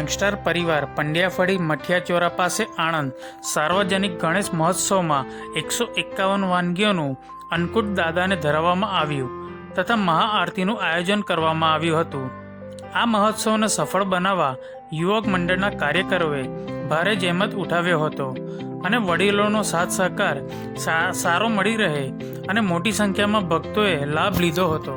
Youngster પરિવાર પંડ્યાફળી મઠિયાચોરા પાસે આણંદ સાર્વજનિક ગણેશ મહોત્સવમાં 151 વાનગીઓનું અન્નકૂટ દાદાને ધરાવવામાં આવ્યું તથા મહાઆરતીનું આયોજન કરવામાં આવ્યું હતું। આ મહોત્સવને સફળ બનાવવા યુવક મંડળના કાર્યકરોએ ભારે જહેમત ઉઠાવ્યો હતો અને વડીલોનો સાથ સહકાર સારો મળી રહે અને મોટી સંખ્યામાં ભક્તોએ લાભ લીધો હતો।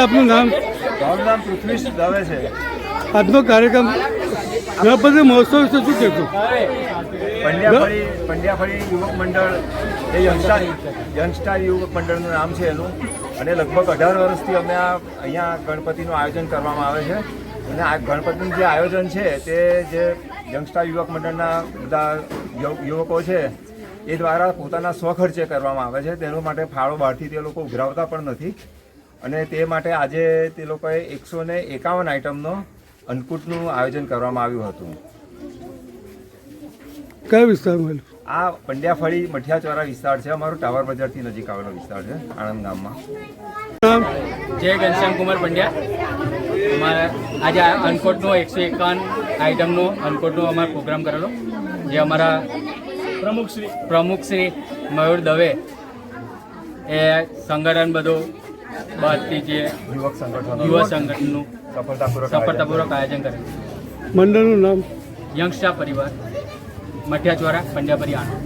આપનું નામ? મારું નામ પૃથ્વી દવે છે। આજનો કાર્યક્રમ ગણપતિ મહોત્સવ વિશે શું કહેશો? પંડ્યાફળી યુવક મંડળ એ યંગસ્ટાર યુવક મંડળનું નામ છે એનું, અને લગભગ 18 વર્ષથી અમે અહીંયા ગણપતિનું આયોજન કરવામાં આવે છે। અને આ ગણપતિનું જે આયોજન છે તે જે યંગસ્ટાર યુવક મંડળના બધા યુવકો છે એ દ્વારા પોતાના સ્વખર્ચે કરવામાં આવે છે। તેના માટે ફાળો બહારથી તે લોકો ઉઘરાવતા પણ નથી, અને તે માટે આજે તે લોકોએ 151 આઇટમનો અન્નકૂટનું આયોજન કરવામાં આવ્યું હતું। કયા વિસ્તારમાં? આ પંડ્યાફળી મઠિયાચોરા વિસ્તાર છે, અમારો ટાવર બજારથી નજીક આવેલો વિસ્તાર છે, આણંદ ગામમાં। જય ઘનશ્યામ કુમાર પંડ્યા। અમારા આજે અન્નકૂટનો 151 આઇટમનો અન્નકૂટનો અમારો પ્રોગ્રામ કરેલો, જે અમારા પ્રમુખ શ્રી મયુર દવે એ સંગઠન બધું બહારથી જે યુવક સંગઠનનું સફળતાપૂર્વક આયોજન કરે। મંડળનું નામ? યંગસ્ટાર પરિવાર મઠિયાચોરા પંડ્યાફળી આણંદ।